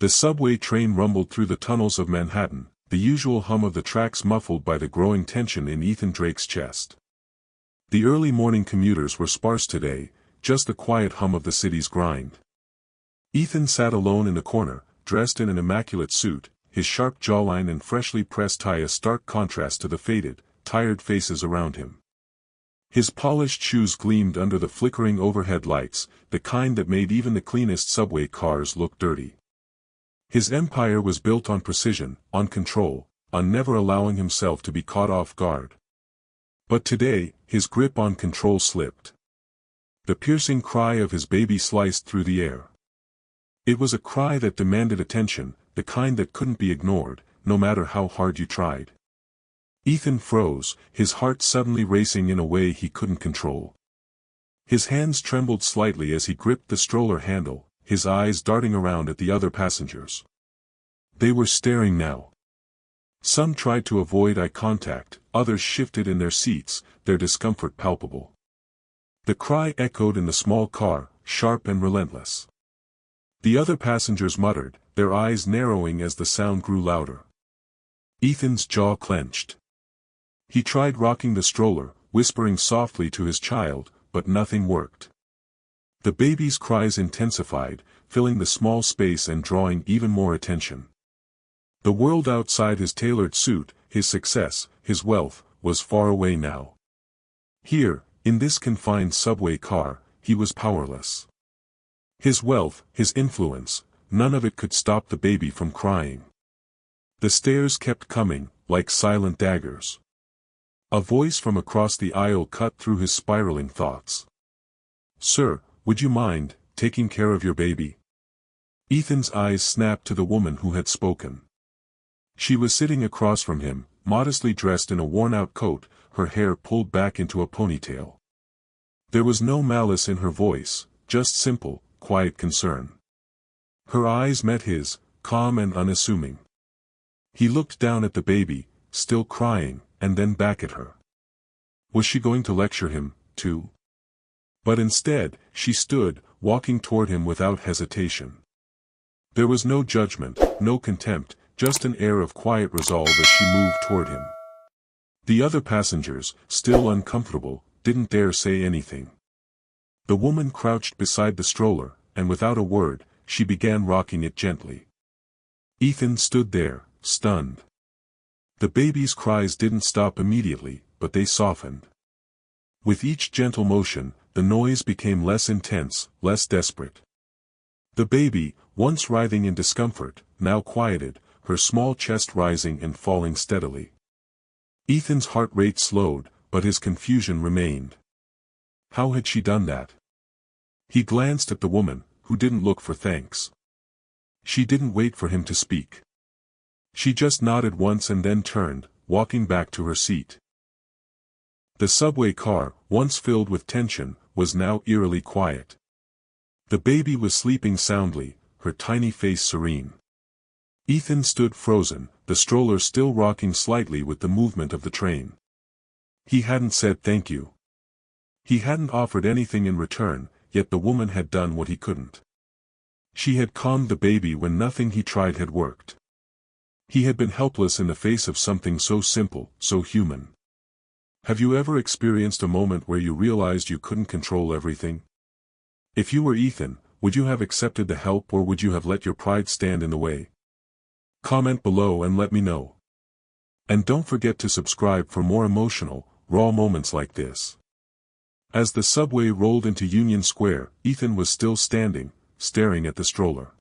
The subway train rumbled through the tunnels of Manhattan, the usual hum of the tracks muffled by the growing tension in Ethan Drake's chest. The early morning commuters were sparse today, just the quiet hum of the city's grind. Ethan sat alone in the corner, dressed in an immaculate suit, his sharp jawline and freshly pressed tie a stark contrast to the faded, tired faces around him. His polished shoes gleamed under the flickering overhead lights, the kind that made even the cleanest subway cars look dirty. His empire was built on precision, on control, on never allowing himself to be caught off guard. But today, his grip on control slipped. The piercing cry of his baby sliced through the air. It was a cry that demanded attention, the kind that couldn't be ignored, no matter how hard you tried. Ethan froze, his heart suddenly racing in a way he couldn't control. His hands trembled slightly as he gripped the stroller handle, his eyes darting around at the other passengers. They were staring now. Some tried to avoid eye contact, others shifted in their seats, their discomfort palpable. The cry echoed in the small car, sharp and relentless. The other passengers muttered, their eyes narrowing as the sound grew louder. Ethan's jaw clenched. He tried rocking the stroller, whispering softly to his child, but nothing worked. The baby's cries intensified, filling the small space and drawing even more attention. The world outside his tailored suit, his success, his wealth, was far away now. Here, in this confined subway car, he was powerless. His wealth, his influence, none of it could stop the baby from crying. The stares kept coming, like silent daggers. A voice from across the aisle cut through his spiraling thoughts. "Sir, would you mind taking care of your baby?" Ethan's eyes snapped to the woman who had spoken. She was sitting across from him, modestly dressed in a worn-out coat, her hair pulled back into a ponytail. There was no malice in her voice, just simple, quiet concern. Her eyes met his, calm and unassuming. He looked down at the baby, still crying, and then back at her. Was she going to lecture him, too? But instead, she stood, walking toward him without hesitation. There was no judgment, no contempt, just an air of quiet resolve as she moved toward him. The other passengers, still uncomfortable, didn't dare say anything. The woman crouched beside the stroller, and without a word, she began rocking it gently. Ethan stood there, stunned. The baby's cries didn't stop immediately, but they softened. With each gentle motion, the noise became less intense, less desperate. The baby, once writhing in discomfort, now quieted, her small chest rising and falling steadily. Ethan's heart rate slowed, but his confusion remained. How had she done that? He glanced at the woman, who didn't look for thanks. She didn't wait for him to speak. She just nodded once and then turned, walking back to her seat. The subway car, once filled with tension, was now eerily quiet. The baby was sleeping soundly, her tiny face serene. Ethan stood frozen, the stroller still rocking slightly with the movement of the train. He hadn't said thank you. He hadn't offered anything in return, yet the woman had done what he couldn't. She had calmed the baby when nothing he tried had worked. He had been helpless in the face of something so simple, so human. Have you ever experienced a moment where you realized you couldn't control everything? If you were Ethan, would you have accepted the help or would you have let your pride stand in the way? Comment below and let me know. And don't forget to subscribe for more emotional, raw moments like this. As the subway rolled into Union Square, Ethan was still standing, staring at the stroller.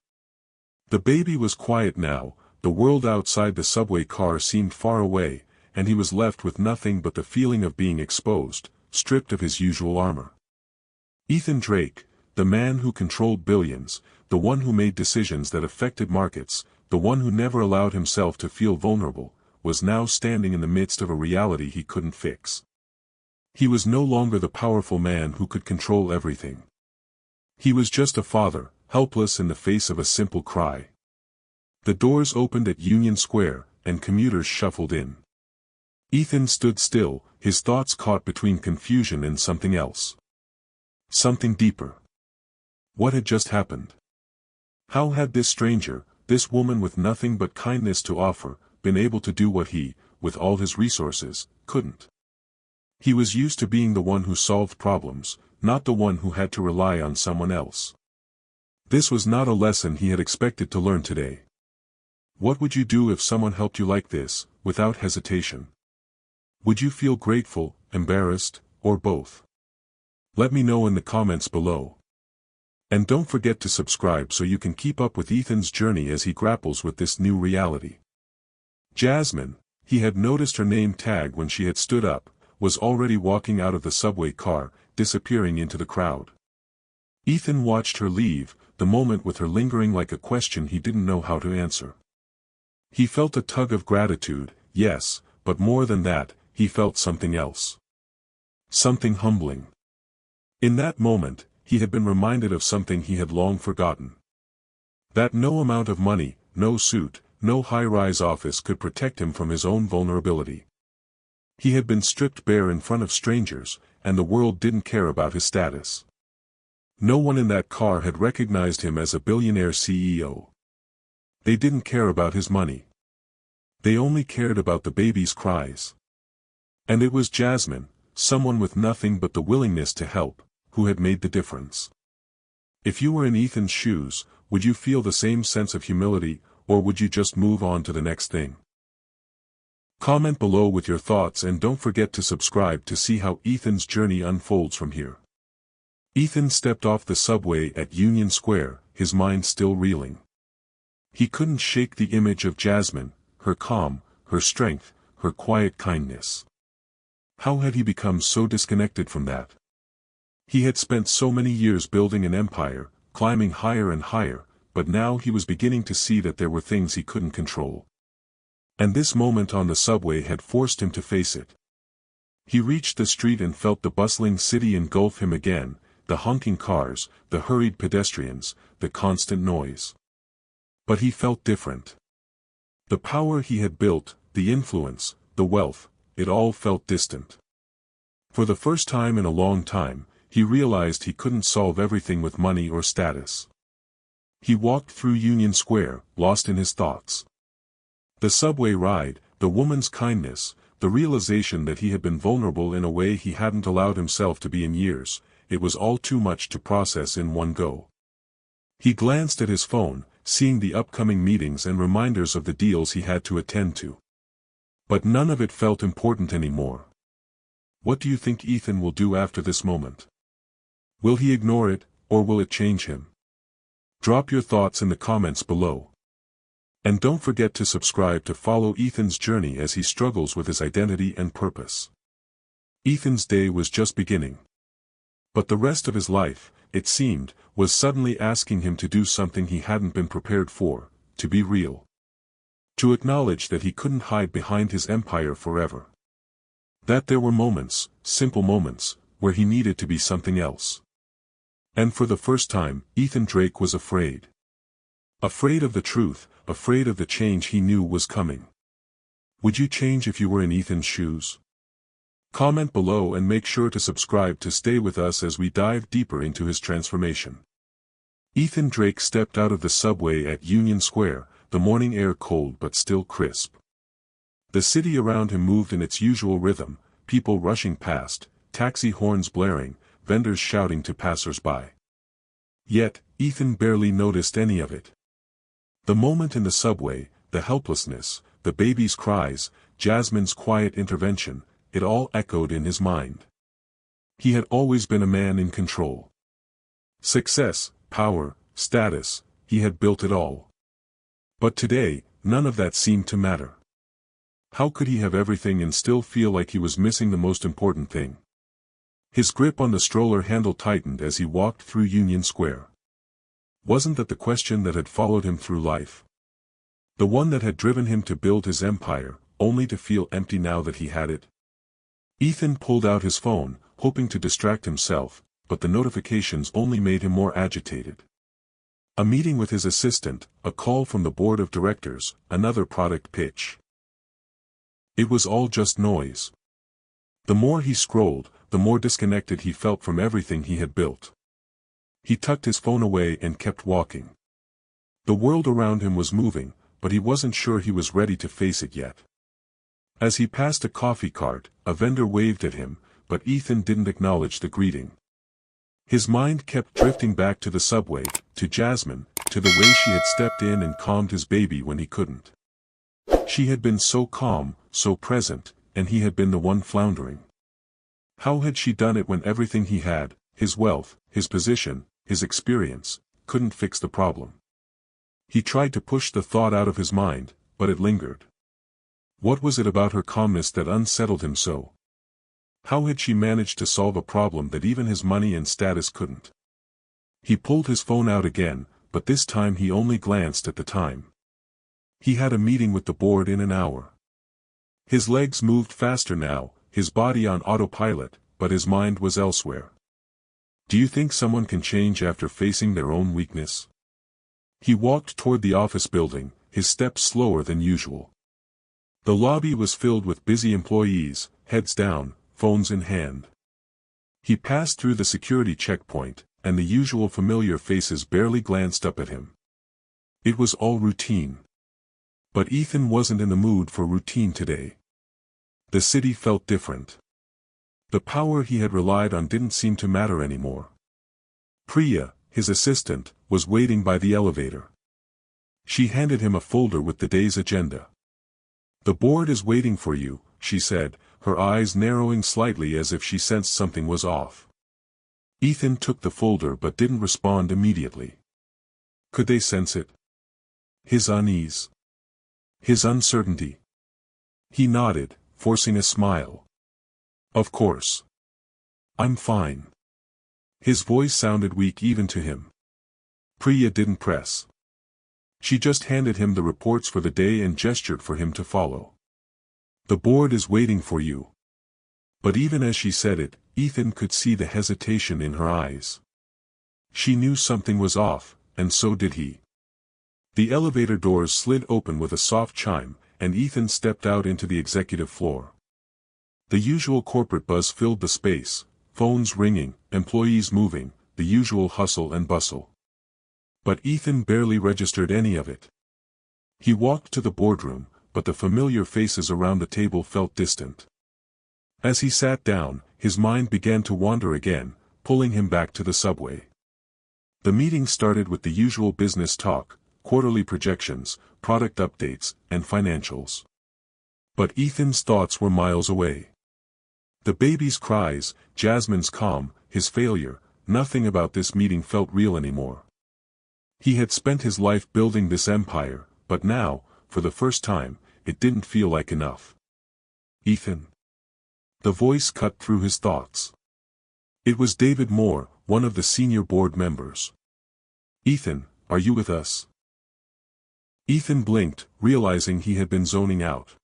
The baby was quiet now, the world outside the subway car seemed far away, and he was left with nothing but the feeling of being exposed, stripped of his usual armor. Ethan Drake, the man who controlled billions, the one who made decisions that affected markets, the one who never allowed himself to feel vulnerable, was now standing in the midst of a reality he couldn't fix. He was no longer the powerful man who could control everything. He was just a father, helpless in the face of a simple cry. The doors opened at Union Square, and commuters shuffled in. Ethan stood still, his thoughts caught between confusion and something else. Something deeper. What had just happened? How had this stranger, this woman with nothing but kindness to offer, been able to do what he, with all his resources, couldn't. He was used to being the one who solved problems, not the one who had to rely on someone else. This was not a lesson he had expected to learn today. What would you do if someone helped you like this, without hesitation? Would you feel grateful, embarrassed, or both? Let me know in the comments below. And don't forget to subscribe so you can keep up with Ethan's journey as he grapples with this new reality. Jasmine, he had noticed her name tag when she had stood up, was already walking out of the subway car, disappearing into the crowd. Ethan watched her leave, the moment with her lingering like a question he didn't know how to answer. He felt a tug of gratitude, yes, but more than that, he felt something else. Something humbling. In that moment, he had been reminded of something he had long forgotten. That no amount of money, no suit, no high-rise office could protect him from his own vulnerability. He had been stripped bare in front of strangers, and the world didn't care about his status. No one in that car had recognized him as a billionaire CEO. They didn't care about his money. They only cared about the baby's cries. And it was Jasmine, someone with nothing but the willingness to help, who had made the difference. If you were in Ethan's shoes, would you feel the same sense of humility, or would you just move on to the next thing? Comment below with your thoughts and don't forget to subscribe to see how Ethan's journey unfolds from here. Ethan stepped off the subway at Union Square, his mind still reeling. He couldn't shake the image of Jasmine, her calm, her strength, her quiet kindness. How had he become so disconnected from that? He had spent so many years building an empire, climbing higher and higher, but now he was beginning to see that there were things he couldn't control. And this moment on the subway had forced him to face it. He reached the street and felt the bustling city engulf him again, the honking cars, the hurried pedestrians, the constant noise. But he felt different. The power he had built, the influence, the wealth, it all felt distant. For the first time in a long time, he realized he couldn't solve everything with money or status. He walked through Union Square, lost in his thoughts. The subway ride, the woman's kindness, the realization that he had been vulnerable in a way he hadn't allowed himself to be in years, it was all too much to process in one go. He glanced at his phone, seeing the upcoming meetings and reminders of the deals he had to attend to. But none of it felt important anymore. What do you think Ethan will do after this moment? Will he ignore it, or will it change him? Drop your thoughts in the comments below. And don't forget to subscribe to follow Ethan's journey as he struggles with his identity and purpose. Ethan's day was just beginning. But the rest of his life, it seemed, was suddenly asking him to do something he hadn't been prepared for, to be real. To acknowledge that he couldn't hide behind his empire forever. That there were moments, simple moments, where he needed to be something else. And for the first time, Ethan Drake was afraid. Afraid of the truth, afraid of the change he knew was coming. Would you change if you were in Ethan's shoes? Comment below and make sure to subscribe to stay with us as we dive deeper into his transformation. Ethan Drake stepped out of the subway at Union Square, the morning air cold but still crisp. The city around him moved in its usual rhythm, people rushing past, taxi horns blaring, vendors shouting to passers-by. Yet, Ethan barely noticed any of it. The moment in the subway, the helplessness, the baby's cries, Jasmine's quiet intervention, it all echoed in his mind. He had always been a man in control. Success, power, status, he had built it all. But today, none of that seemed to matter. How could he have everything and still feel like he was missing the most important thing? His grip on the stroller handle tightened as he walked through Union Square. Wasn't that the question that had followed him through life? The one that had driven him to build his empire, only to feel empty now that he had it? Ethan pulled out his phone, hoping to distract himself, but the notifications only made him more agitated. A meeting with his assistant, a call from the board of directors, another product pitch. It was all just noise. The more he scrolled, the more disconnected he felt from everything he had built. He tucked his phone away and kept walking. The world around him was moving, but he wasn't sure he was ready to face it yet. As he passed a coffee cart, a vendor waved at him, but Ethan didn't acknowledge the greeting. His mind kept drifting back to the subway, to Jasmine, to the way she had stepped in and calmed his baby when he couldn't. She had been so calm, so present, and he had been the one floundering. How had she done it when everything he had, his wealth, his position, his experience, couldn't fix the problem? He tried to push the thought out of his mind, but it lingered. What was it about her calmness that unsettled him so? How had she managed to solve a problem that even his money and status couldn't? He pulled his phone out again, but this time he only glanced at the time. He had a meeting with the board in an hour. His legs moved faster now, his body on autopilot, but his mind was elsewhere. Do you think someone can change after facing their own weakness? He walked toward the office building, his steps slower than usual. The lobby was filled with busy employees, heads down, phones in hand. He passed through the security checkpoint, and the usual familiar faces barely glanced up at him. It was all routine. But Ethan wasn't in the mood for routine today. The city felt different. The power he had relied on didn't seem to matter anymore. Priya, his assistant, was waiting by the elevator. She handed him a folder with the day's agenda. "The board is waiting for you," she said, her eyes narrowing slightly as if she sensed something was off. Ethan took the folder but didn't respond immediately. Could they sense it? His unease. His uncertainty. He nodded, forcing a smile. "Of course. I'm fine." His voice sounded weak even to him. Priya didn't press. She just handed him the reports for the day and gestured for him to follow. "The board is waiting for you." But even as she said it, Ethan could see the hesitation in her eyes. She knew something was off, and so did he. The elevator doors slid open with a soft chime, and Ethan stepped out into the executive floor. The usual corporate buzz filled the space, phones ringing, employees moving, the usual hustle and bustle. But Ethan barely registered any of it. He walked to the boardroom, but the familiar faces around the table felt distant. As he sat down, his mind began to wander again, pulling him back to the subway. The meeting started with the usual business talk, quarterly projections, product updates, and financials. But Ethan's thoughts were miles away. The baby's cries, Jasmine's calm, his failure, nothing about this meeting felt real anymore. He had spent his life building this empire, but now, for the first time, it didn't feel like enough. "Ethan." The voice cut through his thoughts. It was David Moore, one of the senior board members. "Ethan, are you with us?" Ethan blinked, realizing he had been zoning out.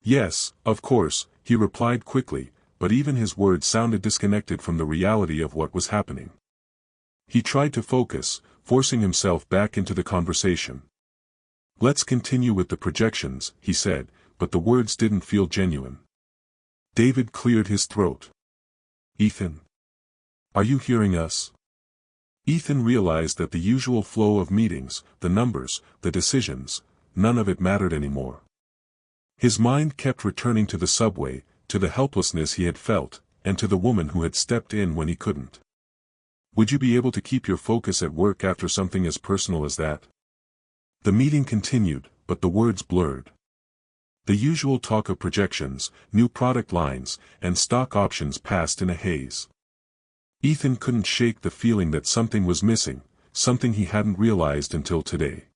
"Yes, of course," he replied quickly, but even his words sounded disconnected from the reality of what was happening. He tried to focus, forcing himself back into the conversation. "Let's continue with the projections," he said, but the words didn't feel genuine. David cleared his throat. "Ethan. Are you hearing us?" Ethan realized that the usual flow of meetings, the numbers, the decisions, none of it mattered anymore. His mind kept returning to the subway, to the helplessness he had felt, and to the woman who had stepped in when he couldn't. Would you be able to keep your focus at work after something as personal as that? The meeting continued, but the words blurred. The usual talk of projections, new product lines, and stock options passed in a haze. Ethan couldn't shake the feeling that something was missing, something he hadn't realized until today.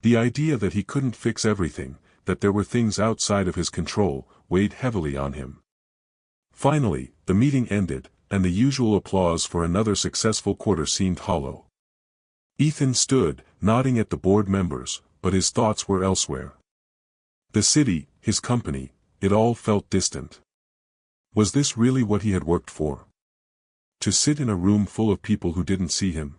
The idea that he couldn't fix everything, that there were things outside of his control, weighed heavily on him. Finally, the meeting ended, and the usual applause for another successful quarter seemed hollow. Ethan stood, nodding at the board members, but his thoughts were elsewhere. The city, his company, it all felt distant. Was this really what he had worked for? To sit in a room full of people who didn't see him?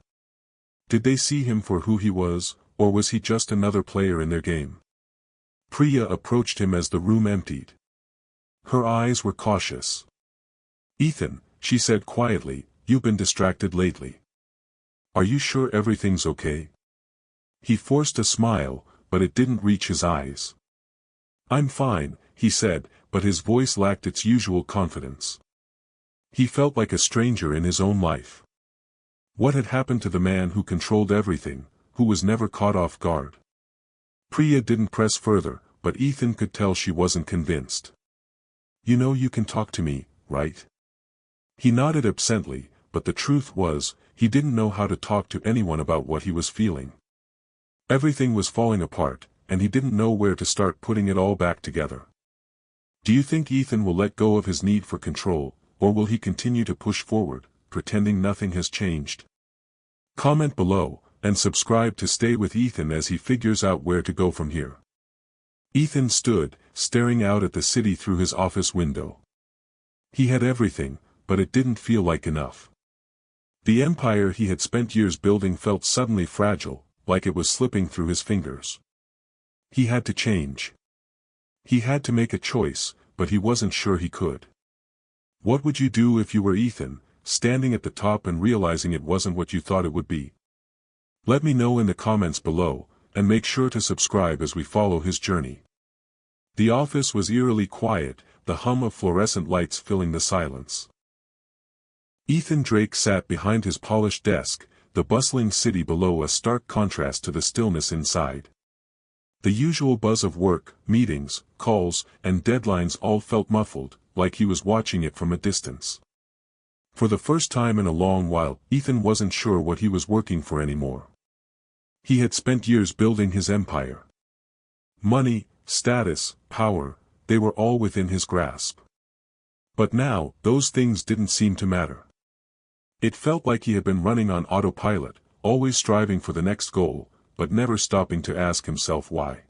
Did they see him for who he was, or was he just another player in their game? Priya approached him as the room emptied. Her eyes were cautious. "Ethan," she said quietly, "you've been distracted lately. Are you sure everything's okay?" He forced a smile, but it didn't reach his eyes. "I'm fine," he said, but his voice lacked its usual confidence. He felt like a stranger in his own life. What had happened to the man who controlled everything, who was never caught off guard? Priya didn't press further, but Ethan could tell she wasn't convinced. "You know you can talk to me, right?" He nodded absently, but the truth was, he didn't know how to talk to anyone about what he was feeling. Everything was falling apart, and he didn't know where to start putting it all back together. Do you think Ethan will let go of his need for control, or will he continue to push forward, pretending nothing has changed? Comment below, and subscribe to stay with Ethan as he figures out where to go from here. Ethan stood, staring out at the city through his office window. He had everything, but it didn't feel like enough. The empire he had spent years building felt suddenly fragile, like it was slipping through his fingers. He had to change. He had to make a choice, but he wasn't sure he could. What would you do if you were Ethan, standing at the top and realizing it wasn't what you thought it would be? Let me know in the comments below, and make sure to subscribe as we follow his journey. The office was eerily quiet, the hum of fluorescent lights filling the silence. Ethan Drake sat behind his polished desk, the bustling city below a stark contrast to the stillness inside. The usual buzz of work, meetings, calls, and deadlines all felt muffled, like he was watching it from a distance. For the first time in a long while, Ethan wasn't sure what he was working for anymore. He had spent years building his empire. Money, status, power, they were all within his grasp. But now, those things didn't seem to matter. It felt like he had been running on autopilot, always striving for the next goal, but never stopping to ask himself why.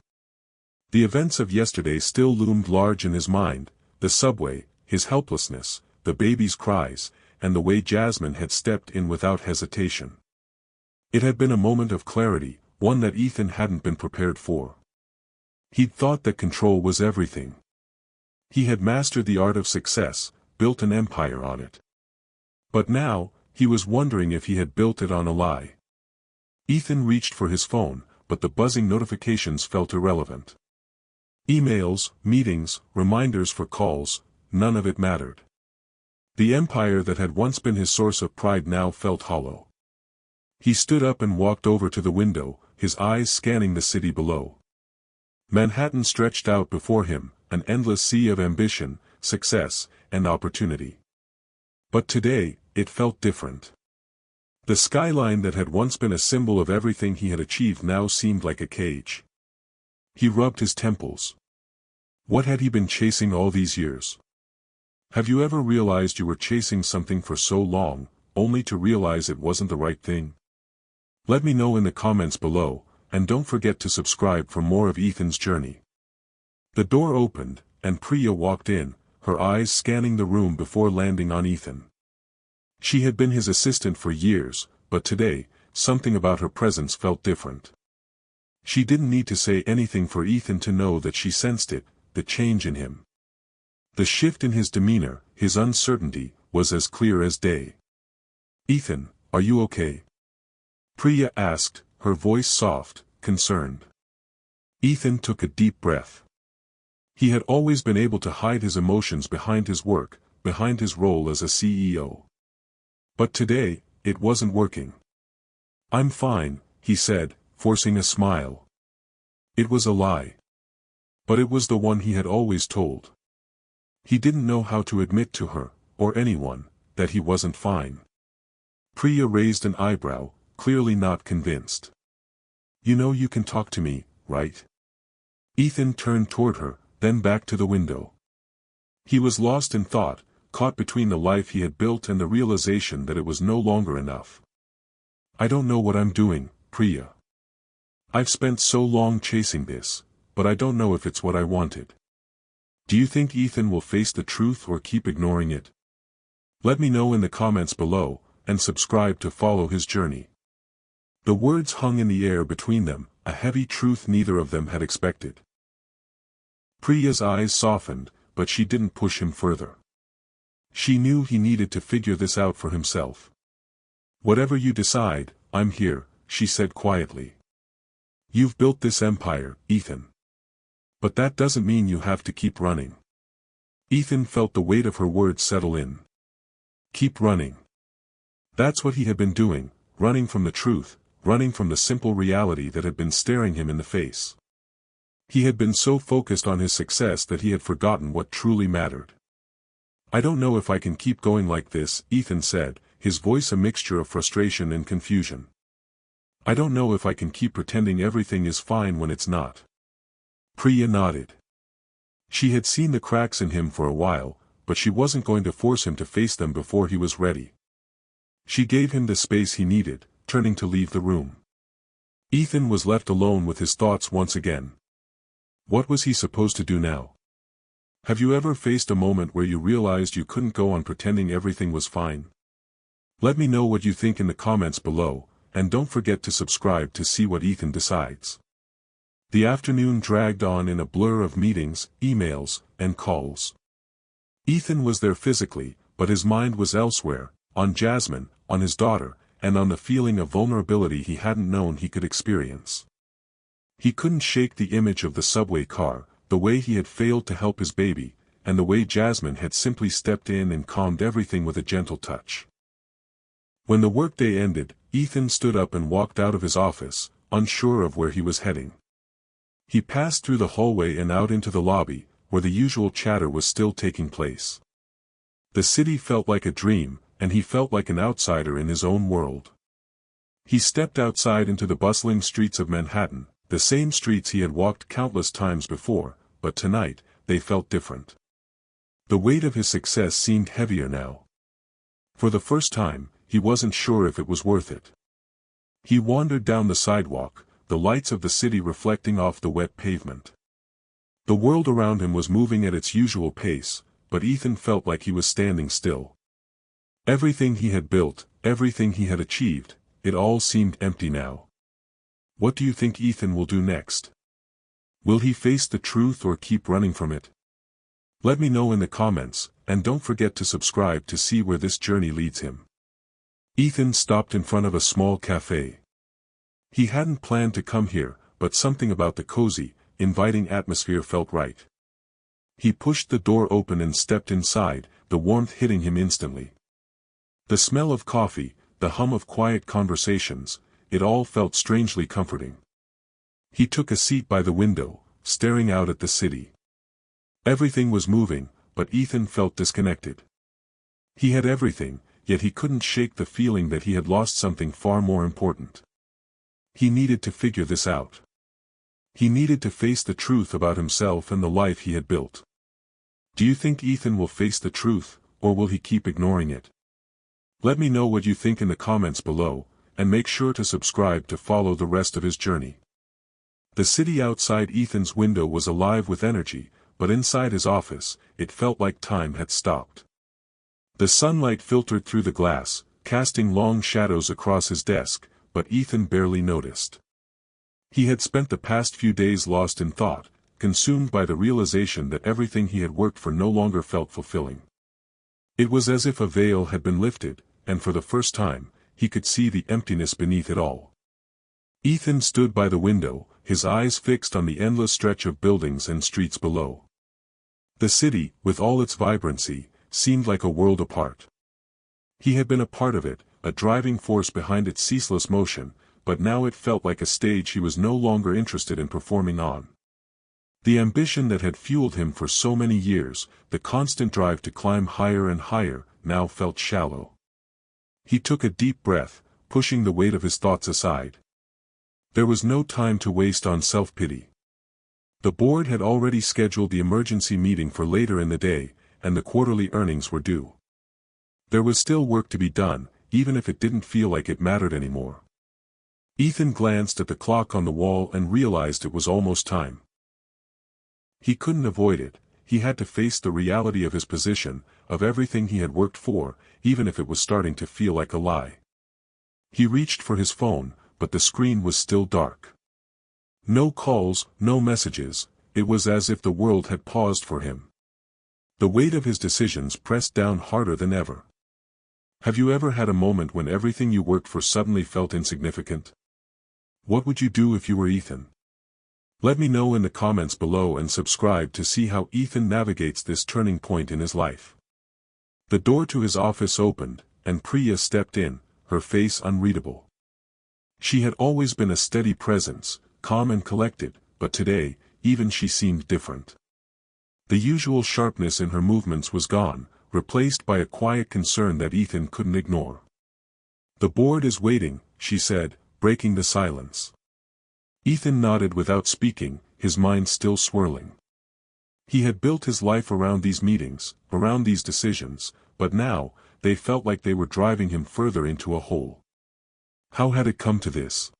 The events of yesterday still loomed large in his mind, the subway, his helplessness, the baby's cries, and the way Jasmine had stepped in without hesitation. It had been a moment of clarity, one that Ethan hadn't been prepared for. He'd thought that control was everything. He had mastered the art of success, built an empire on it. But now, he was wondering if he had built it on a lie. Ethan reached for his phone, but the buzzing notifications felt irrelevant. Emails, meetings, reminders for calls, none of it mattered. The empire that had once been his source of pride now felt hollow. He stood up and walked over to the window, his eyes scanning the city below. Manhattan stretched out before him, an endless sea of ambition, success, and opportunity. But today, it felt different. The skyline that had once been a symbol of everything he had achieved now seemed like a cage. He rubbed his temples. What had he been chasing all these years? Have you ever realized you were chasing something for so long, only to realize it wasn't the right thing? Let me know in the comments below, and don't forget to subscribe for more of Ethan's journey. The door opened, and Priya walked in, her eyes scanning the room before landing on Ethan. She had been his assistant for years, but today, something about her presence felt different. She didn't need to say anything for Ethan to know that she sensed it, the change in him. The shift in his demeanor, his uncertainty, was as clear as day. "Ethan, are you okay?" Priya asked, her voice soft, concerned. Ethan took a deep breath. He had always been able to hide his emotions behind his work, behind his role as a CEO. But today, it wasn't working. "I'm fine," he said, forcing a smile. It was a lie. But it was the one he had always told. He didn't know how to admit to her, or anyone, that he wasn't fine. Priya raised an eyebrow, clearly not convinced. "You know you can talk to me, right?" Ethan turned toward her, then back to the window. He was lost in thought, caught between the life he had built and the realization that it was no longer enough. "I don't know what I'm doing, Priya. I've spent so long chasing this, but I don't know if it's what I wanted." Do you think Ethan will face the truth or keep ignoring it? Let me know in the comments below, and subscribe to follow his journey. The words hung in the air between them, a heavy truth neither of them had expected. Priya's eyes softened, but she didn't push him further. She knew he needed to figure this out for himself. "Whatever you decide, I'm here," she said quietly. You've built this empire, Ethan. But that doesn't mean you have to keep running. Ethan felt the weight of her words settle in. Keep running. That's what he had been doing, running from the truth, running from the simple reality that had been staring him in the face. He had been so focused on his success that he had forgotten what truly mattered. I don't know if I can keep going like this, Ethan said, his voice a mixture of frustration and confusion. I don't know if I can keep pretending everything is fine when it's not. Priya nodded. She had seen the cracks in him for a while, but she wasn't going to force him to face them before he was ready. She gave him the space he needed, turning to leave the room. Ethan was left alone with his thoughts once again. What was he supposed to do now? Have you ever faced a moment where you realized you couldn't go on pretending everything was fine? Let me know what you think in the comments below, and don't forget to subscribe to see what Ethan decides. The afternoon dragged on in a blur of meetings, emails, and calls. Ethan was there physically, but his mind was elsewhere, on Jasmine, on his daughter, and on the feeling of vulnerability he hadn't known he could experience. He couldn't shake the image of the subway car, the way he had failed to help his baby, and the way Jasmine had simply stepped in and calmed everything with a gentle touch. When the workday ended, Ethan stood up and walked out of his office, unsure of where he was heading. He passed through the hallway and out into the lobby, where the usual chatter was still taking place. The city felt like a dream, and he felt like an outsider in his own world. He stepped outside into the bustling streets of Manhattan, the same streets he had walked countless times before, but tonight, they felt different. The weight of his success seemed heavier now. For the first time, he wasn't sure if it was worth it. He wandered down the sidewalk, the lights of the city reflecting off the wet pavement. The world around him was moving at its usual pace, but Ethan felt like he was standing still. Everything he had built, everything he had achieved, it all seemed empty now. What do you think Ethan will do next? Will he face the truth or keep running from it? Let me know in the comments, and don't forget to subscribe to see where this journey leads him. Ethan stopped in front of a small cafe. He hadn't planned to come here, but something about the cozy, inviting atmosphere felt right. He pushed the door open and stepped inside, the warmth hitting him instantly. The smell of coffee, the hum of quiet conversations, it all felt strangely comforting. He took a seat by the window, staring out at the city. Everything was moving, but Ethan felt disconnected. He had everything, yet he couldn't shake the feeling that he had lost something far more important. He needed to figure this out. He needed to face the truth about himself and the life he had built. Do you think Ethan will face the truth, or will he keep ignoring it? Let me know what you think in the comments below, and make sure to subscribe to follow the rest of his journey. The city outside Ethan's window was alive with energy, but inside his office, it felt like time had stopped. The sunlight filtered through the glass, casting long shadows across his desk, but Ethan barely noticed. He had spent the past few days lost in thought, consumed by the realization that everything he had worked for no longer felt fulfilling. It was as if a veil had been lifted, and for the first time, he could see the emptiness beneath it all. Ethan stood by the window, his eyes fixed on the endless stretch of buildings and streets below. The city, with all its vibrancy, seemed like a world apart. He had been a part of it, a driving force behind its ceaseless motion, but now it felt like a stage he was no longer interested in performing on. The ambition that had fueled him for so many years, the constant drive to climb higher and higher, now felt shallow. He took a deep breath, pushing the weight of his thoughts aside. There was no time to waste on self-pity. The board had already scheduled the emergency meeting for later in the day, and the quarterly earnings were due. There was still work to be done, even if it didn't feel like it mattered anymore. Ethan glanced at the clock on the wall and realized it was almost time. He couldn't avoid it, he had to face the reality of his position, of everything he had worked for, even if it was starting to feel like a lie. He reached for his phone, but the screen was still dark. No calls, no messages, it was as if the world had paused for him. The weight of his decisions pressed down harder than ever. Have you ever had a moment when everything you worked for suddenly felt insignificant? What would you do if you were Ethan? Let me know in the comments below and subscribe to see how Ethan navigates this turning point in his life. The door to his office opened, and Priya stepped in, her face unreadable. She had always been a steady presence, calm and collected, but today, even she seemed different. The usual sharpness in her movements was gone, replaced by a quiet concern that Ethan couldn't ignore. "The board is waiting," she said, breaking the silence. Ethan nodded without speaking, his mind still swirling. He had built his life around these meetings, around these decisions, but now, they felt like they were driving him further into a hole. How had it come to this?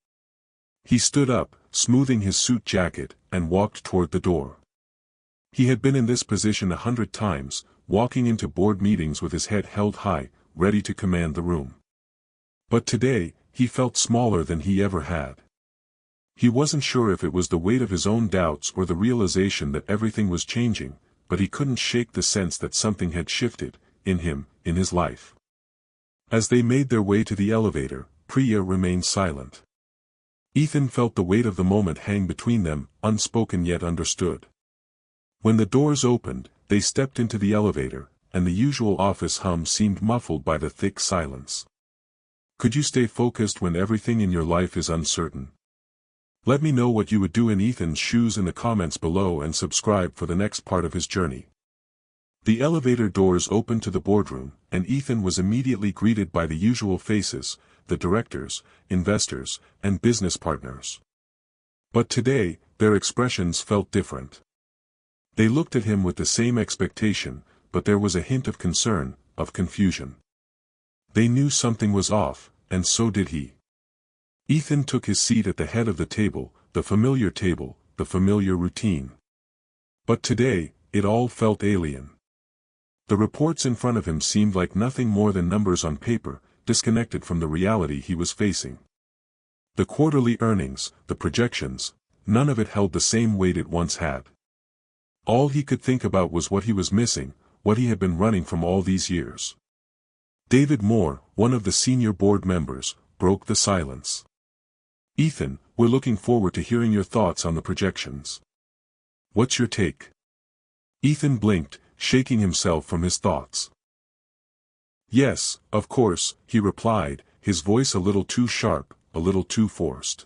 He stood up, smoothing his suit jacket, and walked toward the door. He had been in this position 100 times, walking into board meetings with his head held high, ready to command the room. But today, he felt smaller than he ever had. He wasn't sure if it was the weight of his own doubts or the realization that everything was changing, but he couldn't shake the sense that something had shifted, in him, in his life. As they made their way to the elevator, Priya remained silent. Ethan felt the weight of the moment hang between them, unspoken yet understood. When the doors opened, they stepped into the elevator, and the usual office hum seemed muffled by the thick silence. Could you stay focused when everything in your life is uncertain? Let me know what you would do in Ethan's shoes in the comments below and subscribe for the next part of his journey. The elevator doors opened to the boardroom, and Ethan was immediately greeted by the usual faces, the directors, investors, and business partners. But today, their expressions felt different. They looked at him with the same expectation, but there was a hint of concern, of confusion. They knew something was off, and so did he. Ethan took his seat at the head of the table, the familiar routine. But today, it all felt alien. The reports in front of him seemed like nothing more than numbers on paper, disconnected from the reality he was facing. The quarterly earnings, the projections, none of it held the same weight it once had. All he could think about was what he was missing, what he had been running from all these years. David Moore, one of the senior board members, broke the silence. "Ethan, we're looking forward to hearing your thoughts on the projections. What's your take?" Ethan blinked, shaking himself from his thoughts. "Yes, of course," he replied, his voice a little too sharp, a little too forced.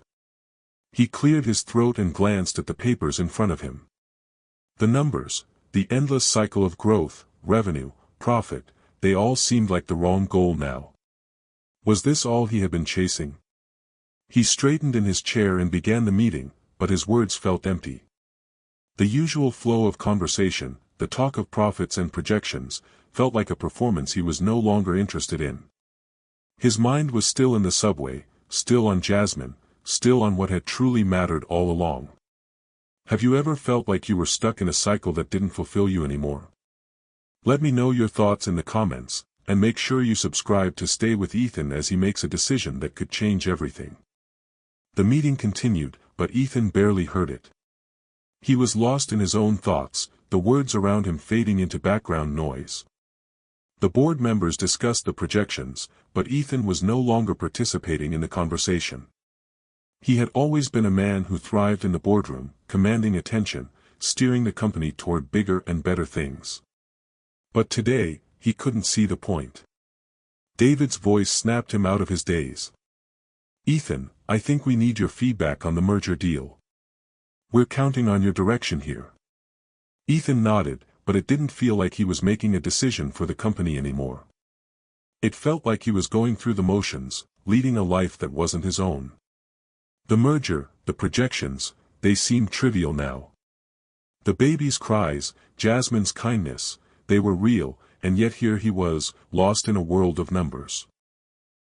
He cleared his throat and glanced at the papers in front of him. The numbers, the endless cycle of growth, revenue, profit, they all seemed like the wrong goal now. Was this all he had been chasing? He straightened in his chair and began the meeting, but his words felt empty. The usual flow of conversation, the talk of profits and projections, felt like a performance he was no longer interested in. His mind was still in the subway, still on Jasmine, still on what had truly mattered all along. Have you ever felt like you were stuck in a cycle that didn't fulfill you anymore? Let me know your thoughts in the comments, and make sure you subscribe to stay with Ethan as he makes a decision that could change everything. The meeting continued, but Ethan barely heard it. He was lost in his own thoughts, the words around him fading into background noise. The board members discussed the projections, but Ethan was no longer participating in the conversation. He had always been a man who thrived in the boardroom, commanding attention, steering the company toward bigger and better things. But today, he couldn't see the point. David's voice snapped him out of his daze. "Ethan, I think we need your feedback on the merger deal. We're counting on your direction here." Ethan nodded, but it didn't feel like he was making a decision for the company anymore. It felt like he was going through the motions, leading a life that wasn't his own. The merger, the projections, they seemed trivial now. The baby's cries, Jasmine's kindness, they were real, and yet here he was, lost in a world of numbers.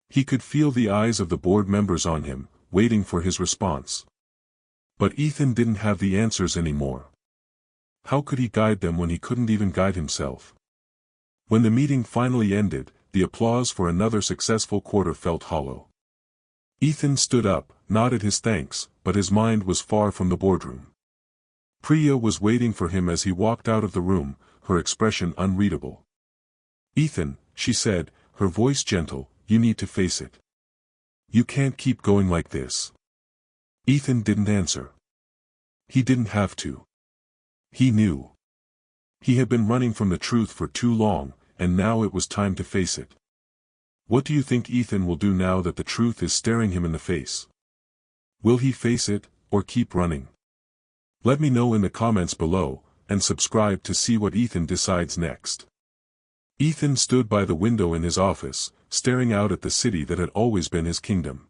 He could feel the eyes of the board members on him, waiting for his response. But Ethan didn't have the answers anymore. How could he guide them when he couldn't even guide himself? When the meeting finally ended, the applause for another successful quarter felt hollow. Ethan stood up, nodded his thanks, but his mind was far from the boardroom. Priya was waiting for him as he walked out of the room, her expression unreadable. "Ethan," she said, her voice gentle, "you need to face it. You can't keep going like this. Ethan didn't answer. He didn't have to. He knew. He had been running from the truth for too long, and now it was time to face it. What do you think Ethan will do now that the truth is staring him in the face? Will he face it, or keep running? Let me know in the comments below, and subscribe to see what Ethan decides next. Ethan stood by the window in his office, staring out at the city that had always been his kingdom.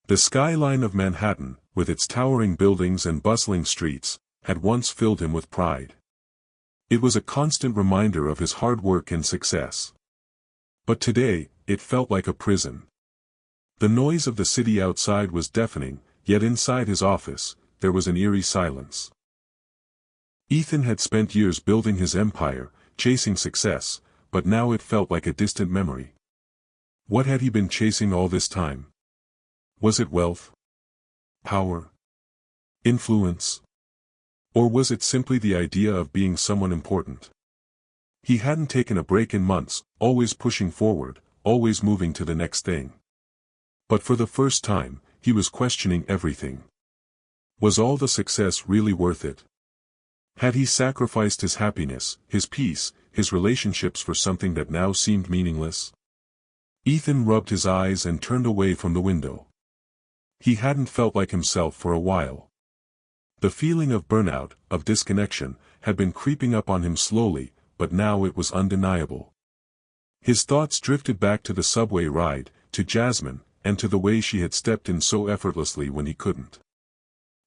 The skyline of Manhattan, with its towering buildings and bustling streets, had once filled him with pride. It was a constant reminder of his hard work and success. But today, it felt like a prison. The noise of the city outside was deafening, yet inside his office, there was an eerie silence. Ethan had spent years building his empire, chasing success, but now it felt like a distant memory. What had he been chasing all this time? Was it wealth? Power? Influence? Or was it simply the idea of being someone important? He hadn't taken a break in months, always pushing forward, always moving to the next thing. But for the first time, he was questioning everything. Was all the success really worth it? Had he sacrificed his happiness, his peace, his relationships for something that now seemed meaningless? Ethan rubbed his eyes and turned away from the window. He hadn't felt like himself for a while. The feeling of burnout, of disconnection, had been creeping up on him slowly, but now it was undeniable. His thoughts drifted back to the subway ride, to Jasmine, and to the way she had stepped in so effortlessly when he couldn't.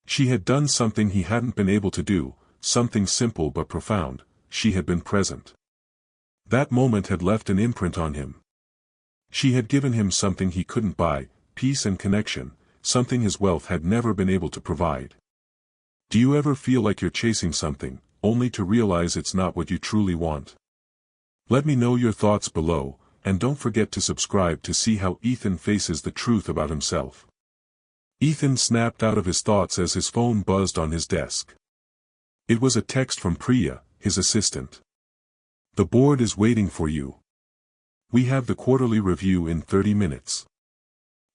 She had done something he hadn't been able to do, something simple but profound. She had been present. That moment had left an imprint on him. She had given him something he couldn't buy, peace and connection, something his wealth had never been able to provide. Do you ever feel like you're chasing something, only to realize it's not what you truly want? Let me know your thoughts below, and don't forget to subscribe to see how Ethan faces the truth about himself. Ethan snapped out of his thoughts as his phone buzzed on his desk. It was a text from Priya, his assistant. The board is waiting for you. We have the quarterly review in 30 minutes.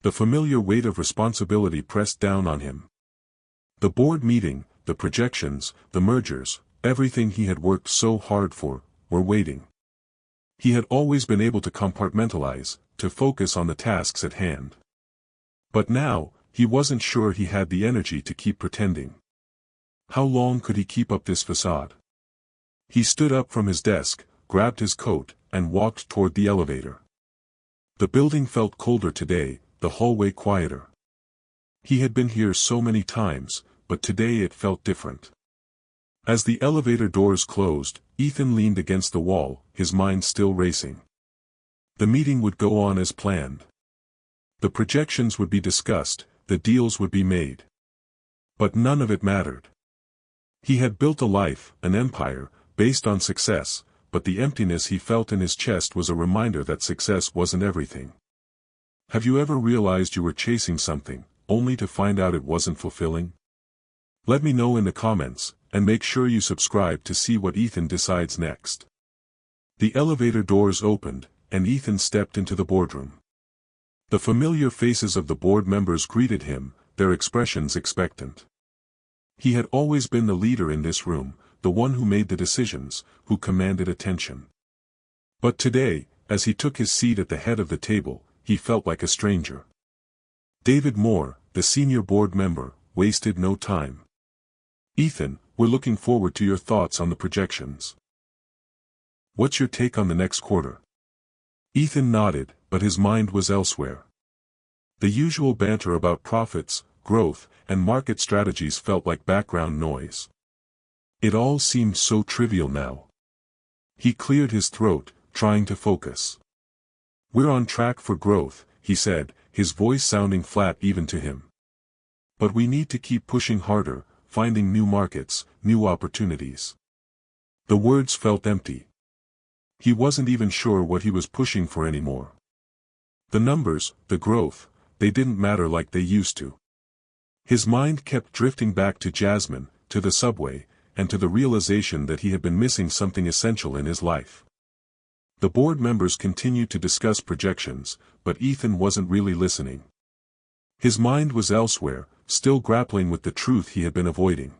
The familiar weight of responsibility pressed down on him. The board meeting, the projections, the mergers, everything he had worked so hard for, were waiting. He had always been able to compartmentalize, to focus on the tasks at hand. But now, he wasn't sure he had the energy to keep pretending. How long could he keep up this facade? He stood up from his desk, grabbed his coat, and walked toward the elevator. The building felt colder today, the hallway quieter. He had been here so many times, but today it felt different. As the elevator doors closed, Ethan leaned against the wall, his mind still racing. The meeting would go on as planned. The projections would be discussed, the deals would be made. But none of it mattered. He had built a life, an empire, based on success, but the emptiness he felt in his chest was a reminder that success wasn't everything. Have you ever realized you were chasing something, only to find out it wasn't fulfilling? Let me know in the comments, and make sure you subscribe to see what Ethan decides next. The elevator doors opened, and Ethan stepped into the boardroom. The familiar faces of the board members greeted him, their expressions expectant. He had always been the leader in this room, the one who made the decisions, who commanded attention. But today, as he took his seat at the head of the table, he felt like a stranger. David Moore, the senior board member, wasted no time. Ethan, we're looking forward to your thoughts on the projections. What's your take on the next quarter? Ethan nodded, but his mind was elsewhere. The usual banter about profits, growth, and market strategies felt like background noise. It all seemed so trivial now. He cleared his throat, trying to focus. We're on track for growth, he said, his voice sounding flat even to him. But we need to keep pushing harder, finding new markets, new opportunities. The words felt empty. He wasn't even sure what he was pushing for anymore. The numbers, the growth, they didn't matter like they used to. His mind kept drifting back to Jasmine, to the subway, and to the realization that he had been missing something essential in his life. The board members continued to discuss projections, but Ethan wasn't really listening. His mind was elsewhere, still grappling with the truth he had been avoiding.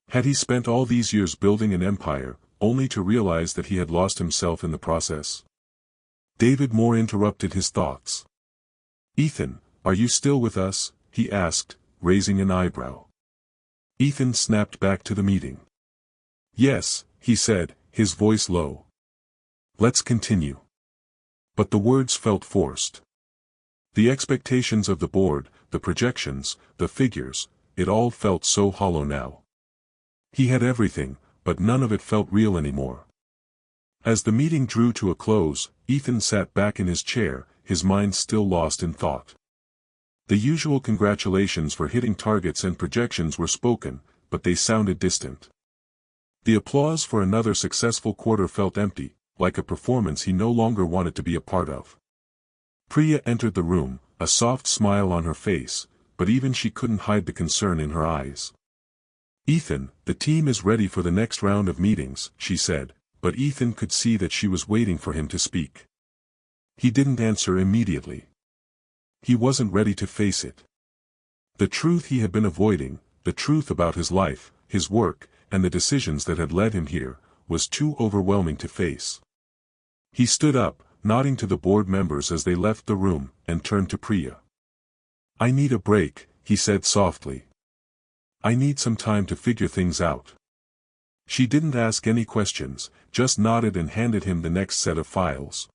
Had he spent all these years building an empire, only to realize that he had lost himself in the process? David Moore interrupted his thoughts. "Ethan, are you still with us?" he asked, raising an eyebrow. Ethan snapped back to the meeting. "Yes," he said, his voice low. "Let's continue." But the words felt forced. The expectations of the board, the projections, the figures, it all felt so hollow now. He had everything, but none of it felt real anymore. As the meeting drew to a close, Ethan sat back in his chair, his mind still lost in thought. The usual congratulations for hitting targets and projections were spoken, but they sounded distant. The applause for another successful quarter felt empty, like a performance he no longer wanted to be a part of. Priya entered the room, a soft smile on her face, but even she couldn't hide the concern in her eyes. "Ethan, the team is ready for the next round of meetings," she said, but Ethan could see that she was waiting for him to speak. He didn't answer immediately. He wasn't ready to face it. The truth he had been avoiding, the truth about his life, his work, and the decisions that had led him here, was too overwhelming to face. He stood up, nodding to the board members as they left the room, and turned to Priya. "I need a break," he said softly. "I need some time to figure things out." She didn't ask any questions, just nodded and handed him the next set of files.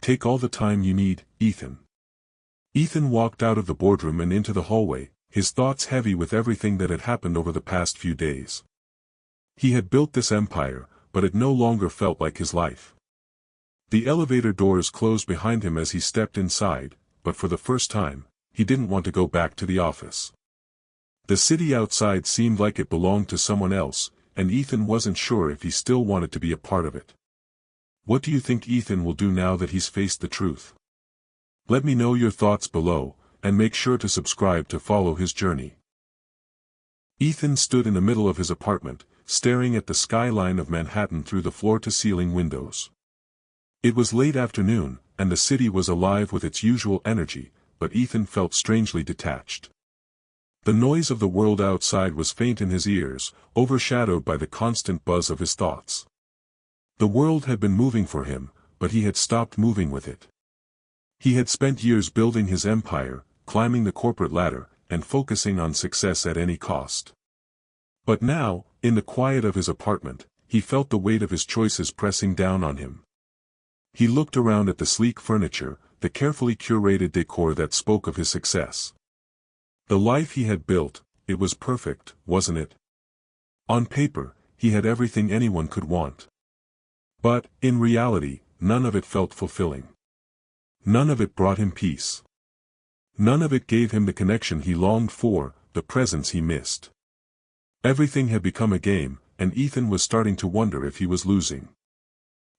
"Take all the time you need, Ethan." Ethan walked out of the boardroom and into the hallway, his thoughts heavy with everything that had happened over the past few days. He had built this empire, but it no longer felt like his life. The elevator doors closed behind him as he stepped inside, but for the first time, he didn't want to go back to the office. The city outside seemed like it belonged to someone else, and Ethan wasn't sure if he still wanted to be a part of it. What do you think Ethan will do now that he's faced the truth? Let me know your thoughts below, and make sure to subscribe to follow his journey. Ethan stood in the middle of his apartment, staring at the skyline of Manhattan through the floor-to-ceiling windows. It was late afternoon, and the city was alive with its usual energy, but Ethan felt strangely detached. The noise of the world outside was faint in his ears, overshadowed by the constant buzz of his thoughts. The world had been moving for him, but he had stopped moving with it. He had spent years building his empire, climbing the corporate ladder, and focusing on success at any cost. But now, in the quiet of his apartment, he felt the weight of his choices pressing down on him. He looked around at the sleek furniture, the carefully curated decor that spoke of his success. The life he had built, it was perfect, wasn't it? On paper, he had everything anyone could want. But, in reality, none of it felt fulfilling. None of it brought him peace. None of it gave him the connection he longed for, the presence he missed. Everything had become a game, and Ethan was starting to wonder if he was losing.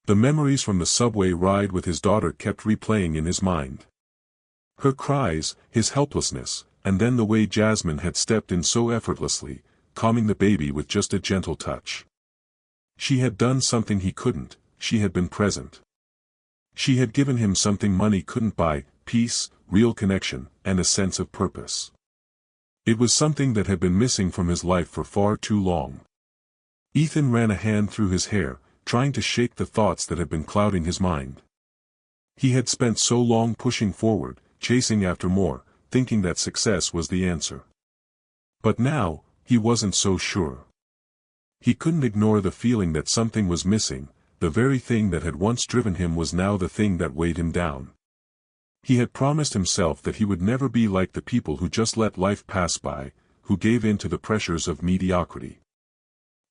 The memories from the subway ride with his daughter kept replaying in his mind. Her cries, his helplessness, and then the way Jasmine had stepped in so effortlessly, calming the baby with just a gentle touch. She had done something he couldn't, she had been present. She had given him something money couldn't buy, peace, real connection, and a sense of purpose. It was something that had been missing from his life for far too long. Ethan ran a hand through his hair, trying to shake the thoughts that had been clouding his mind. He had spent so long pushing forward, chasing after more, thinking that success was the answer. But now, he wasn't so sure. He couldn't ignore the feeling that something was missing, the very thing that had once driven him was now the thing that weighed him down. He had promised himself that he would never be like the people who just let life pass by, who gave in to the pressures of mediocrity.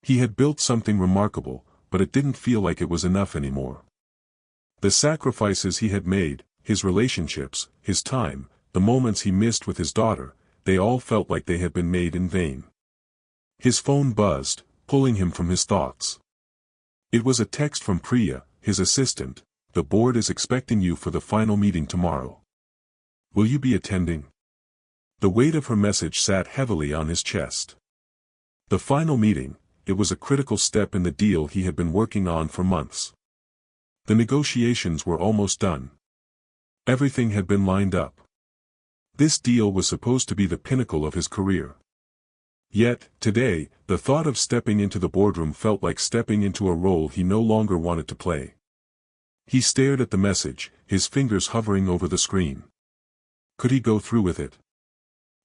He had built something remarkable, but it didn't feel like it was enough anymore. The sacrifices he had made, his relationships, his time, the moments he missed with his daughter, they all felt like they had been made in vain. His phone buzzed, pulling him from his thoughts. It was a text from Priya, his assistant. "The board is expecting you for the final meeting tomorrow. Will you be attending?" The weight of her message sat heavily on his chest. The final meeting, it was a critical step in the deal he had been working on for months. The negotiations were almost done. Everything had been lined up. This deal was supposed to be the pinnacle of his career. Yet, today, the thought of stepping into the boardroom felt like stepping into a role he no longer wanted to play. He stared at the message, his fingers hovering over the screen. Could he go through with it?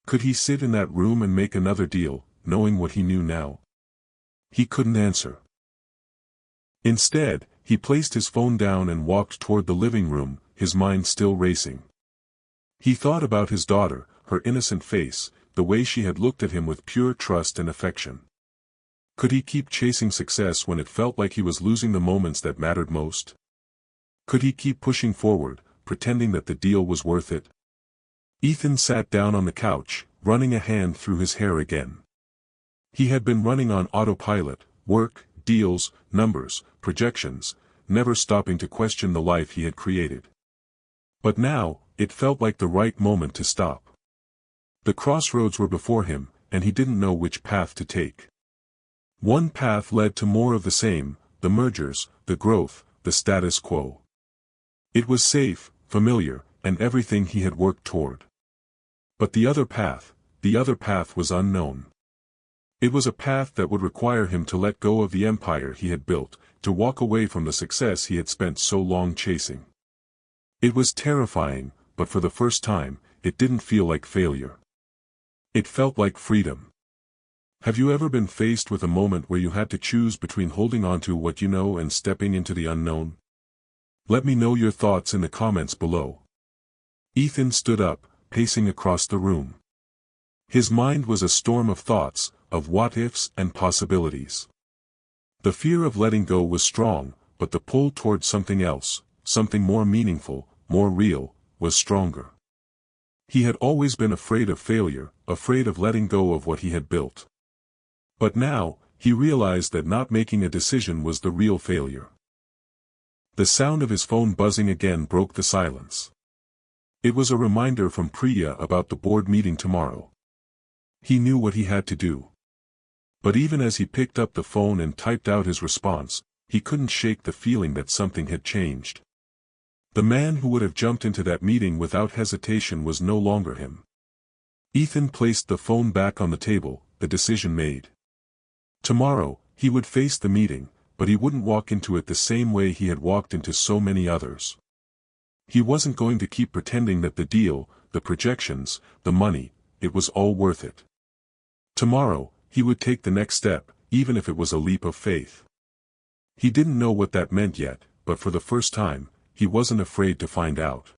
Could he sit in that room and make another deal, knowing what he knew now? He couldn't answer. Instead, he placed his phone down and walked toward the living room, his mind still racing. He thought about his daughter, her innocent face, the way she had looked at him with pure trust and affection. Could he keep chasing success when it felt like he was losing the moments that mattered most? Could he keep pushing forward, pretending that the deal was worth it? Ethan sat down on the couch, running a hand through his hair again. He had been running on autopilot, work, deals, numbers, projections, never stopping to question the life he had created. But now, it felt like the right moment to stop. The crossroads were before him, and he didn't know which path to take. One path led to more of the same, the mergers, the growth, the status quo. It was safe, familiar, and everything he had worked toward. But the other path was unknown. It was a path that would require him to let go of the empire he had built, to walk away from the success he had spent so long chasing. It was terrifying, but for the first time, it didn't feel like failure. It felt like freedom. Have you ever been faced with a moment where you had to choose between holding on to what you know and stepping into the unknown? Let me know your thoughts in the comments below. Ethan stood up, pacing across the room. His mind was a storm of thoughts, of what-ifs and possibilities. The fear of letting go was strong, but the pull toward something else, something more meaningful, more real, was stronger. He had always been afraid of failure, afraid of letting go of what he had built. But now, he realized that not making a decision was the real failure. The sound of his phone buzzing again broke the silence. It was a reminder from Priya about the board meeting tomorrow. He knew what he had to do. But even as he picked up the phone and typed out his response, he couldn't shake the feeling that something had changed. The man who would have jumped into that meeting without hesitation was no longer him. Ethan placed the phone back on the table, the decision made. Tomorrow, he would face the meeting, but he wouldn't walk into it the same way he had walked into so many others. He wasn't going to keep pretending that the deal, the projections, the money, it was all worth it. Tomorrow, he would take the next step, even if it was a leap of faith. He didn't know what that meant yet, but for the first time, he wasn't afraid to find out.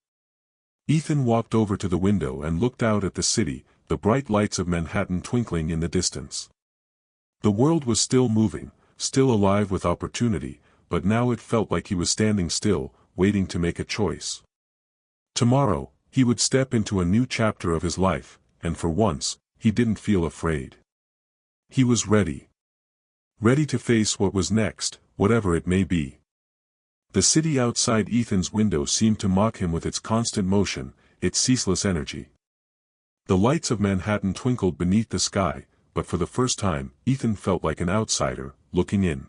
Ethan walked over to the window and looked out at the city, the bright lights of Manhattan twinkling in the distance. The world was still moving, still alive with opportunity, but now it felt like he was standing still, waiting to make a choice. Tomorrow, he would step into a new chapter of his life, and for once, he didn't feel afraid. He was ready. Ready to face what was next, whatever it may be. The city outside Ethan's window seemed to mock him with its constant motion, its ceaseless energy. The lights of Manhattan twinkled beneath the sky, but for the first time, Ethan felt like an outsider, looking in.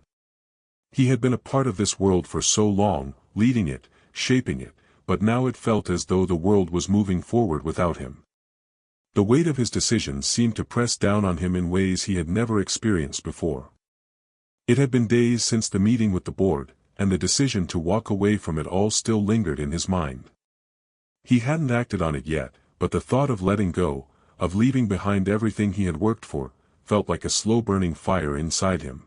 He had been a part of this world for so long, leading it, shaping it, but now it felt as though the world was moving forward without him. The weight of his decisions seemed to press down on him in ways he had never experienced before. It had been days since the meeting with the board, and the decision to walk away from it all still lingered in his mind. He hadn't acted on it yet, but the thought of letting go, of leaving behind everything he had worked for, felt like a slow-burning fire inside him.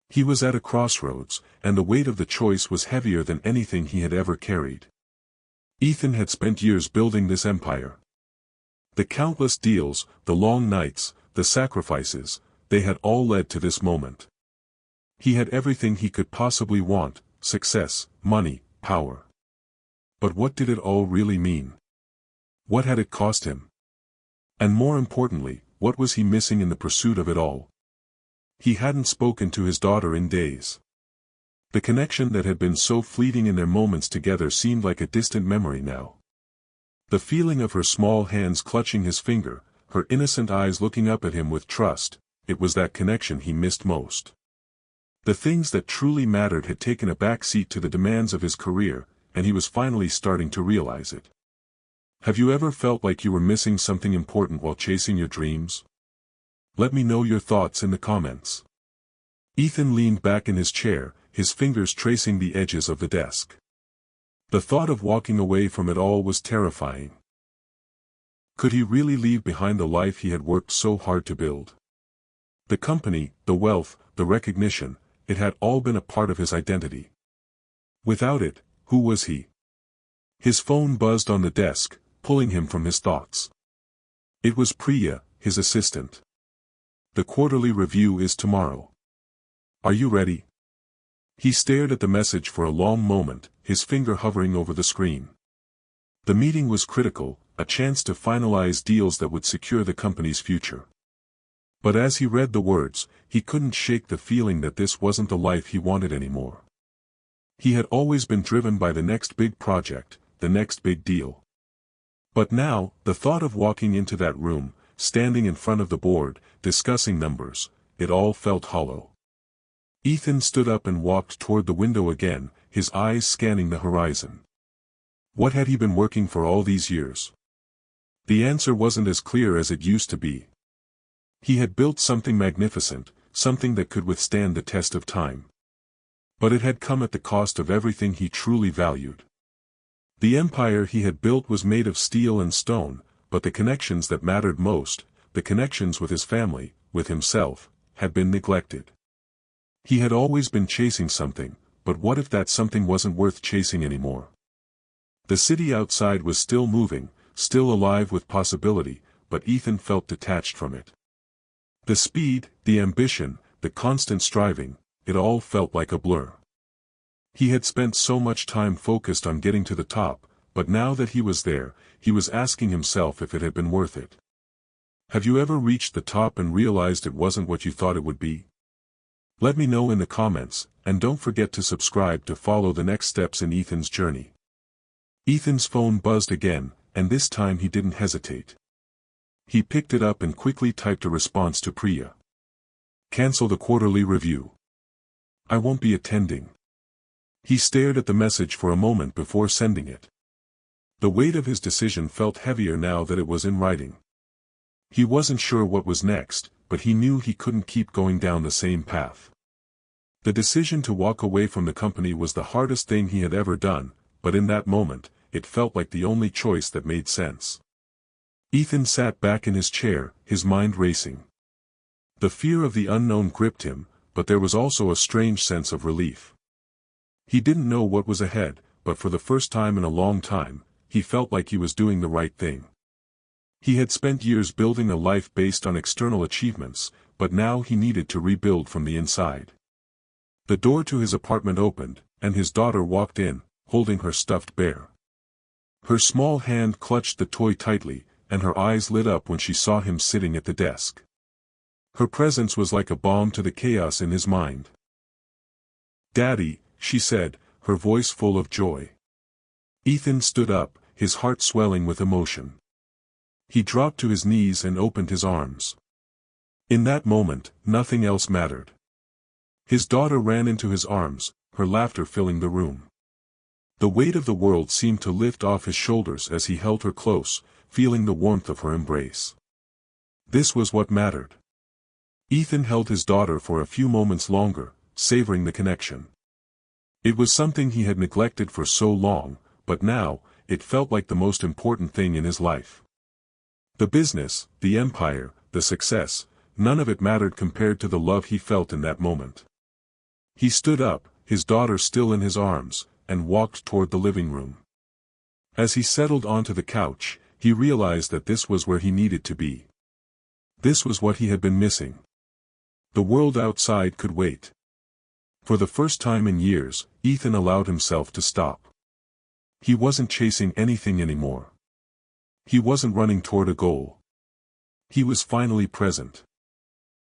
He was at a crossroads, and the weight of the choice was heavier than anything he had ever carried. Ethan had spent years building this empire. The countless deals, the long nights, the sacrifices, they had all led to this moment. He had everything he could possibly want, success, money, power. But what did it all really mean? What had it cost him? And more importantly, what was he missing in the pursuit of it all? He hadn't spoken to his daughter in days. The connection that had been so fleeting in their moments together seemed like a distant memory now. The feeling of her small hands clutching his finger, her innocent eyes looking up at him with trust, it was that connection he missed most. The things that truly mattered had taken a back seat to the demands of his career, and he was finally starting to realize it. Have you ever felt like you were missing something important while chasing your dreams? Let me know your thoughts in the comments. Ethan leaned back in his chair, his fingers tracing the edges of the desk. The thought of walking away from it all was terrifying. Could he really leave behind the life he had worked so hard to build? The company, the wealth, the recognition, it had all been a part of his identity. Without it, who was he? His phone buzzed on the desk, pulling him from his thoughts. It was Priya, his assistant. The quarterly review is tomorrow. Are you ready? He stared at the message for a long moment, his finger hovering over the screen. The meeting was critical, a chance to finalize deals that would secure the company's future. But as he read the words, he couldn't shake the feeling that this wasn't the life he wanted anymore. He had always been driven by the next big project, the next big deal. But now, the thought of walking into that room, standing in front of the board, discussing numbers, it all felt hollow. Ethan stood up and walked toward the window again, his eyes scanning the horizon. What had he been working for all these years? The answer wasn't as clear as it used to be. He had built something magnificent, something that could withstand the test of time. But it had come at the cost of everything he truly valued. The empire he had built was made of steel and stone, but the connections that mattered most, the connections with his family, with himself, had been neglected. He had always been chasing something, but what if that something wasn't worth chasing anymore? The city outside was still moving, still alive with possibility, but Ethan felt detached from it. The speed, the ambition, the constant striving, it all felt like a blur. He had spent so much time focused on getting to the top, but now that he was there, he was asking himself if it had been worth it. Have you ever reached the top and realized it wasn't what you thought it would be? Let me know in the comments, and don't forget to subscribe to follow the next steps in Ethan's journey. Ethan's phone buzzed again, and this time he didn't hesitate. He picked it up and quickly typed a response to Priya. Cancel the quarterly review. I won't be attending. He stared at the message for a moment before sending it. The weight of his decision felt heavier now that it was in writing. He wasn't sure what was next, but he knew he couldn't keep going down the same path. The decision to walk away from the company was the hardest thing he had ever done, but in that moment, it felt like the only choice that made sense. Ethan sat back in his chair, his mind racing. The fear of the unknown gripped him, but there was also a strange sense of relief. He didn't know what was ahead, but for the first time in a long time, he felt like he was doing the right thing. He had spent years building a life based on external achievements, but now he needed to rebuild from the inside. The door to his apartment opened, and his daughter walked in, holding her stuffed bear. Her small hand clutched the toy tightly, and her eyes lit up when she saw him sitting at the desk. Her presence was like a balm to the chaos in his mind. "Daddy," she said, her voice full of joy. Ethan stood up, his heart swelling with emotion. He dropped to his knees and opened his arms. In that moment, nothing else mattered. His daughter ran into his arms, her laughter filling the room. The weight of the world seemed to lift off his shoulders as he held her close, feeling the warmth of her embrace. This was what mattered. Ethan held his daughter for a few moments longer, savoring the connection. It was something he had neglected for so long, but now, it felt like the most important thing in his life. The business, the empire, the success, none of it mattered compared to the love he felt in that moment. He stood up, his daughter still in his arms, and walked toward the living room. As he settled onto the couch, he realized that this was where he needed to be. This was what he had been missing. The world outside could wait. For the first time in years, Ethan allowed himself to stop. He wasn't chasing anything anymore. He wasn't running toward a goal. He was finally present.